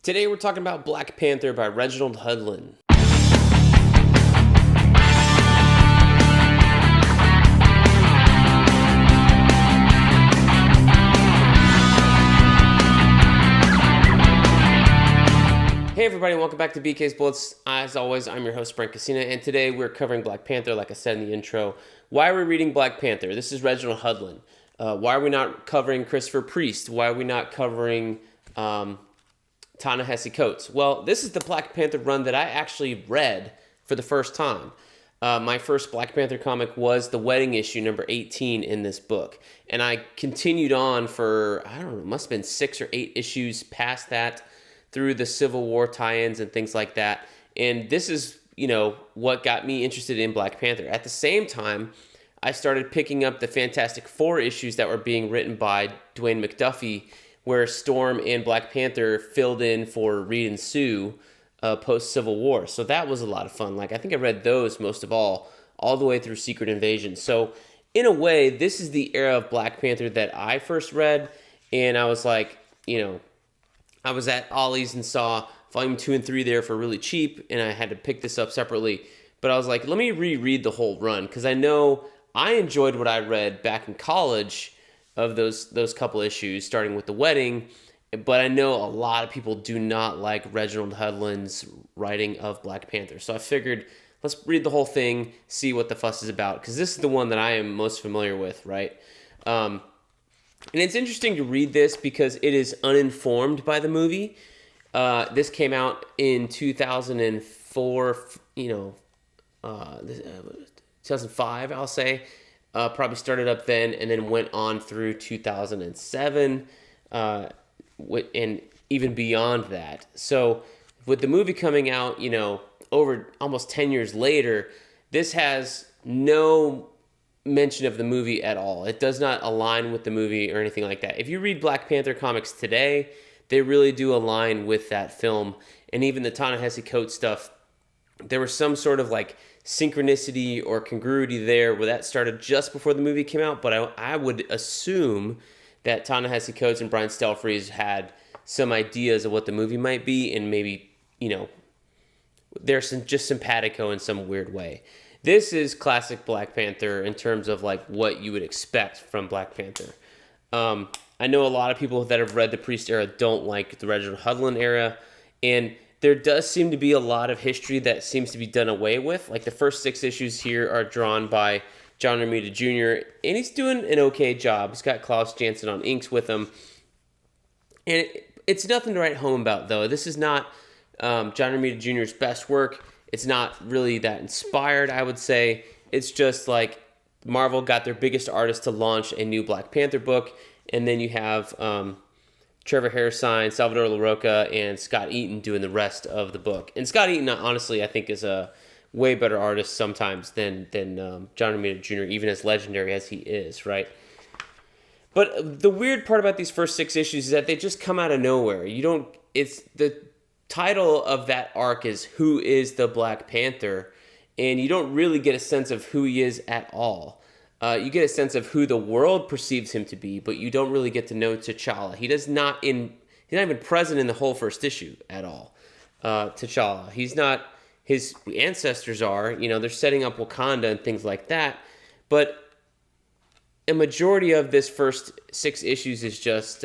Today we're talking about Black Panther by Reginald Hudlin. Hey everybody, welcome back to BK's Bullets. As always, I'm your host, Brent and today we're covering Black Panther, like I said in the intro. Why are we reading Black Panther? This is Reginald Hudlin. Why are we not covering Christopher Priest? Why are we not covering Ta-Nehisi Coates? Well, this is the Black Panther run that I actually read for the first time. My first Black Panther comic was the wedding issue, number 18 in this book. And I continued on for, I don't know, it must have been 6 or 8 issues past that, through the Civil War tie-ins and things like that. And this is, what got me interested in Black Panther. At the same time, I started picking up the Fantastic Four issues that were being written by Dwayne McDuffie, where Storm and Black Panther filled in for Reed and Sue post-Civil War. So that was a lot of fun. I think I read those most of all the way through Secret Invasion. So in a way, this is the era of Black Panther that I first read, and I was like, I was at Ollie's and saw volume 2 and 3 there for really cheap, and I had to pick this up separately. But I was like, let me reread the whole run, because I know I enjoyed what I read back in college of those couple issues, starting with the wedding. But I know a lot of people do not like Reginald Hudlin's writing of Black Panther. So I figured, let's read the whole thing, see what the fuss is about, because this is the one that I am most familiar with, right? And it's interesting to read this because it is uninformed by the movie. This came out in 2004, 2005, I'll say. Probably started up then and then went on through 2007 and even beyond that. So with the movie coming out, over almost 10 years later, this has no mention of the movie at all. It does not align with the movie or anything like that. If you read Black Panther comics today, they really do align with that film. And even the Ta-Nehisi Coates stuff, there was some sort of synchronicity or congruity there where that started just before the movie came out. But I would assume that Ta-Nehisi Coates and Brian Stelfreeze had some ideas of what the movie might be, and maybe, they're just simpatico in some weird way. This is classic Black Panther in terms of what you would expect from Black Panther. I know a lot of people that have read the Priest era don't like the Reginald Hudlin era, and there does seem to be a lot of history that seems to be done away with. The first 6 issues here are drawn by John Romita Jr., and he's doing an okay job. He's got Klaus Janson on inks with him, and it's nothing to write home about, though. This is not John Romita Jr.'s best work. It's not really that inspired, I would say. It's just Marvel got their biggest artist to launch a new Black Panther book, and then you have Trevor Hairsine, Salvador LaRocca, and Scott Eaton doing the rest of the book. And Scott Eaton, honestly, I think is a way better artist sometimes than John Romita Jr., even as legendary as he is, right? But the weird part about these first 6 issues is that they just come out of nowhere. It's the title of that arc is Who is the Black Panther? And you don't really get a sense of who he is at all. You get a sense of who the world perceives him to be, but you don't really get to know T'Challa. He's not even present in the whole first issue at all. T'Challa. He's not, his ancestors are, they're setting up Wakanda and things like that. But a majority of this first 6 issues is just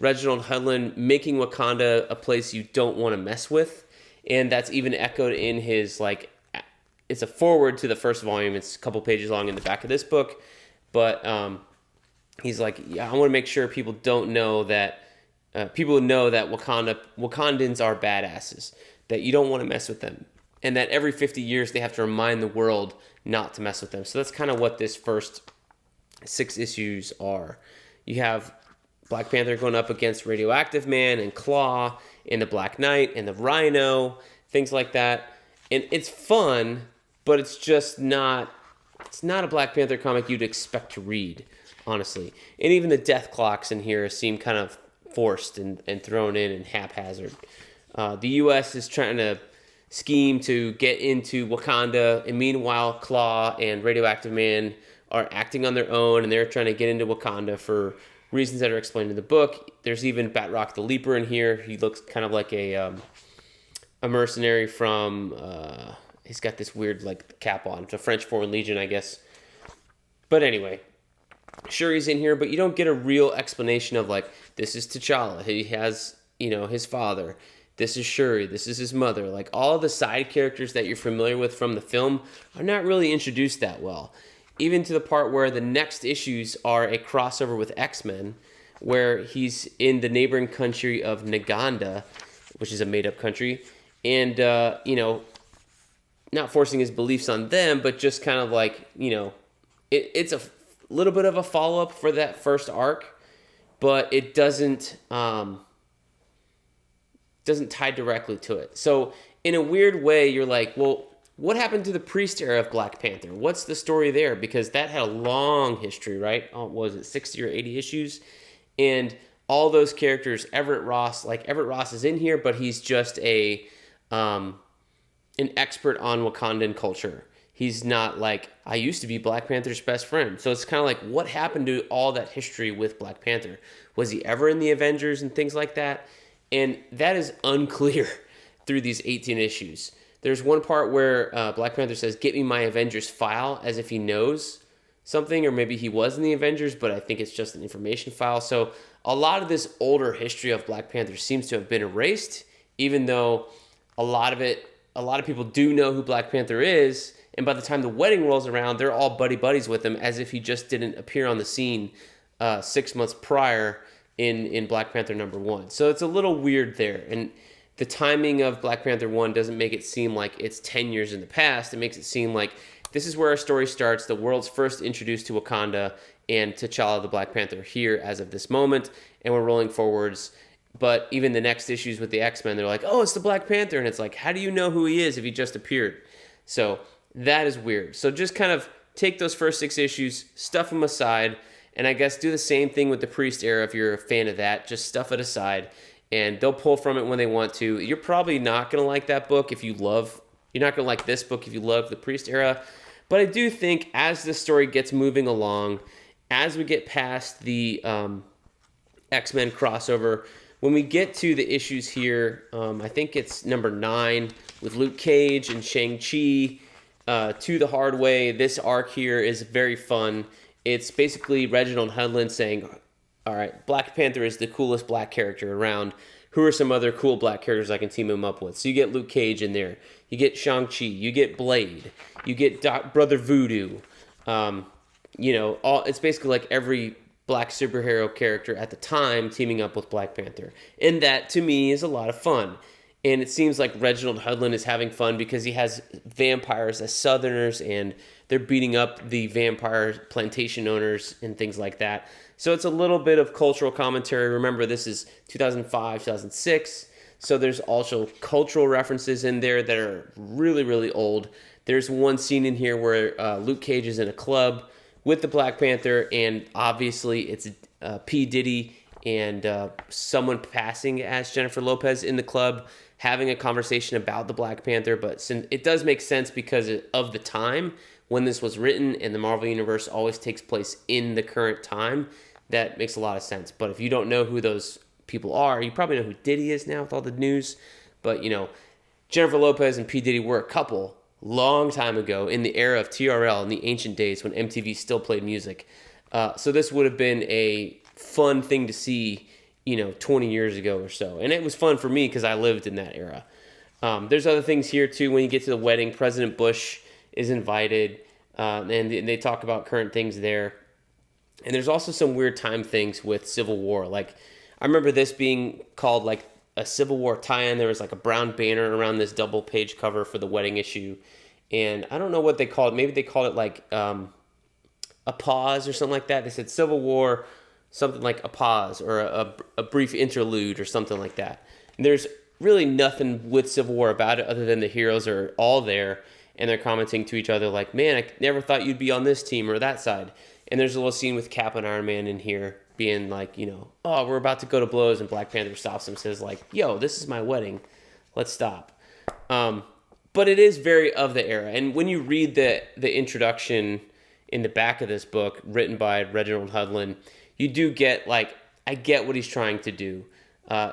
Reginald Hudlin making Wakanda a place you don't want to mess with. And that's even echoed in his, it's a forward to the first volume. It's a couple pages long in the back of this book. But he's I want to make sure people don't know that, people know that Wakandans are badasses, that you don't want to mess with them. And that every 50 years they have to remind the world not to mess with them. So that's kind of what this first 6 issues are. You have Black Panther going up against Radioactive Man and Claw and the Black Knight and the Rhino, things like that. And it's fun, but it's just not, it's not a Black Panther comic you'd expect to read, honestly. And even the death clocks in here seem kind of forced and thrown in and haphazard. The U.S. is trying to scheme to get into Wakanda, and meanwhile Claw and Radioactive Man are acting on their own, and they're trying to get into Wakanda for reasons that are explained in the book. there's even Batroc the Leaper in here. He looks kind of like a mercenary from, he's got this weird like cap on. It's a French Foreign Legion, I guess. But anyway, Shuri's in here, but you don't get a real explanation of like, this is T'Challa. He has, his father. This is Shuri. This is his mother. Like all the side characters that you're familiar with from the film are not really introduced that well. Even to the part where the next issues are a crossover with X-Men, where he's in the neighboring country of Naganda, which is a made-up country, and, not forcing his beliefs on them, but just kind of like, it's a little bit of a follow-up for that first arc, but it doesn't tie directly to it. So in a weird way, you're like, well, what happened to the Priest era of Black Panther? What's the story there? Because that had a long history, right? Oh, what was it 60 or 80 issues? And all those characters, Everett Ross is in here, but he's just an expert on Wakandan culture. He's not like, I used to be Black Panther's best friend. So it's kind of like, what happened to all that history with Black Panther? Was he ever in the Avengers and things like that? And that is unclear through these 18 issues. There's one part where Black Panther says, get me my Avengers file, as if he knows something, or maybe he was in the Avengers, but I think it's just an information file. So a lot of this older history of Black Panther seems to have been erased, even though a lot of people do know who Black Panther is, and by the time the wedding rolls around, they're all buddies with him, as if he just didn't appear on the scene 6 months prior in Black Panther #1. So it's a little weird there. And the timing of Black Panther 1 doesn't make it seem like it's 10 years in the past. It makes it seem like this is where our story starts. The world's first introduced to Wakanda and T'Challa the Black Panther here as of this moment. And we're rolling forwards. But even the next issues with the X-Men, they're like, oh, it's the Black Panther. And it's like, how do you know who he is if he just appeared? So that is weird. So just kind of take those first 6 issues, stuff them aside, and I guess do the same thing with the Priest era if you're a fan of that. Just stuff it aside, and they'll pull from it when they want to. You're probably not going to like that book if you love... You're not going to like this book if you love the Priest era. But I do think as the story gets moving along, as we get past the X-Men crossover, when we get to the issues here, I think it's number 9 with Luke Cage and Shang-Chi, To the Hard Way. This arc here is very fun. It's basically Reginald Hudlin saying, all right, Black Panther is the coolest black character around. Who are some other cool black characters I can team him up with? So you get Luke Cage in there. You get Shang-Chi. You get Blade. You get Brother Voodoo. It's basically like every black superhero character at the time teaming up with Black Panther. And that, to me, is a lot of fun. And it seems like Reginald Hudlin is having fun because he has vampires as Southerners, and they're beating up the vampire plantation owners and things like that. So it's a little bit of cultural commentary. Remember, this is 2005, 2006. So there's also cultural references in there that are really, really old. There's one scene in here where Luke Cage is in a club with the Black Panther, and obviously it's P. Diddy and someone passing as Jennifer Lopez in the club, having a conversation about the Black Panther. But it does make sense because of the time when this was written, and the Marvel Universe always takes place in the current time. That makes a lot of sense. But if you don't know who those people are, you probably know who Diddy is now with all the news. But, Jennifer Lopez and P. Diddy were a couple long time ago in the era of TRL in the ancient days when MTV still played music. So this would have been a fun thing to see, 20 years ago or so. And it was fun for me because I lived in that era. There's other things here, too. When you get to the wedding, President Bush is invited, and they talk about current things there. And there's also some weird time things with Civil War. Like, I remember this being called, like, a Civil War tie-in. There was, like, a brown banner around this double-page cover for the wedding issue. And I don't know what they called it. Maybe they called it, like, a pause or something like that. They said Civil War, something like a pause or a brief interlude or something like that. And there's really nothing with Civil War about it other than the heroes are all there, and they're commenting to each other like, man, I never thought you'd be on this team or that side. And there's a little scene with Cap and Iron Man in here being like, oh, we're about to go to blows, and Black Panther stops him and says like, yo, this is my wedding. Let's stop. But it is very of the era. And when you read the introduction in the back of this book written by Reginald Hudlin, you do get like, I get what he's trying to do.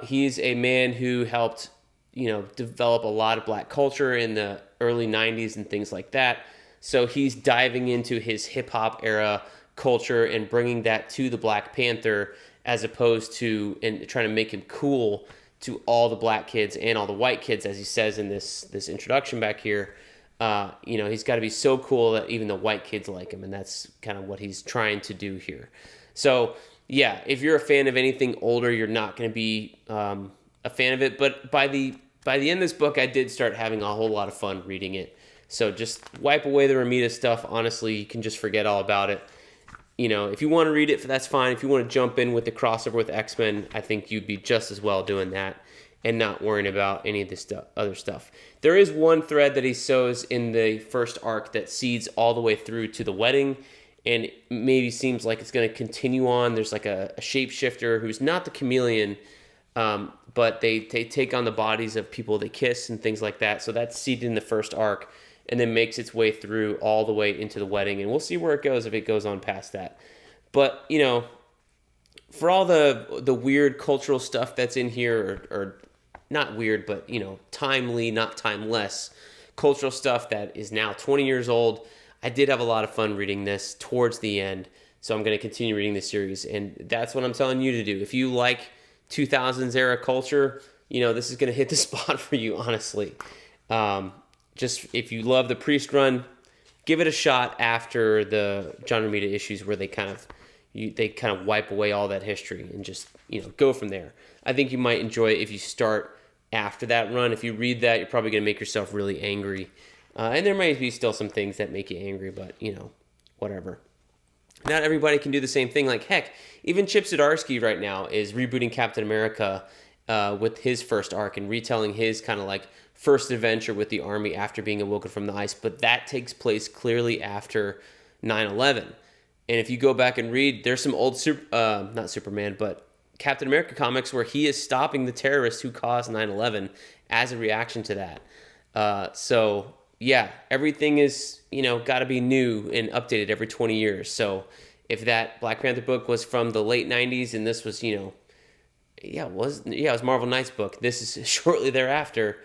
He's a man who helped, develop a lot of black culture in the early 90s and things like that. So he's diving into his hip hop era culture and bringing that to the Black Panther, as opposed to and trying to make him cool to all the black kids and all the white kids, as he says in this introduction back here. He's got to be so cool that even the white kids like him, and that's kind of what he's trying to do here. So yeah, if you're a fan of anything older, you're not going to be a fan of it. But by the end of this book, I did start having a whole lot of fun reading it. So just wipe away the Ramita stuff. Honestly, you can just forget all about it. If you want to read it, that's fine. If you want to jump in with the crossover with X-Men, I think you'd be just as well doing that and not worrying about any of this other stuff. There is one thread that he sews in the first arc that seeds all the way through to the wedding, and it maybe seems like it's going to continue on. There's like a shapeshifter who's not the chameleon, but they take on the bodies of people they kiss and things like that. So that's seeded in the first arc, and then makes its way through all the way into the wedding. And we'll see where it goes if it goes on past that. But, for all the weird cultural stuff that's in here, or not weird, but, timely, not timeless cultural stuff that is now 20 years old, I did have a lot of fun reading this towards the end. So I'm going to continue reading this series. And that's what I'm telling you to do. If you like 2000s era culture, this is going to hit the spot for you, honestly. Just if you love the Priest run, give it a shot after the John Romita issues where they kind of wipe away all that history and just go from there. I think you might enjoy it if you start after that run. If you read that, you're probably going to make yourself really angry, and there might be still some things that make you angry, but whatever. Not everybody can do the same thing. Like heck, even Chip Zdarsky right now is rebooting Captain America with his first arc and retelling his kind of like first adventure with the army after being awoken from the ice, but that takes place clearly after 9/11. And if you go back and read, there's some old not Superman, but Captain America comics where he is stopping the terrorists who caused 9/11 as a reaction to that. So yeah, everything is got to be new and updated every 20 years. So if that Black Panther book was from the late 90s and this was it was Marvel Knights book, this is shortly thereafter.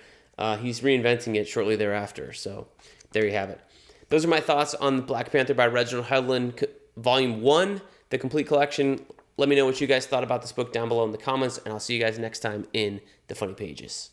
He's reinventing it shortly thereafter. So there you have it. Those are my thoughts on Black Panther by Reginald Hudlin, Volume 1, the complete collection. Let me know what you guys thought about this book down below in the comments, and I'll see you guys next time in the Funny Pages.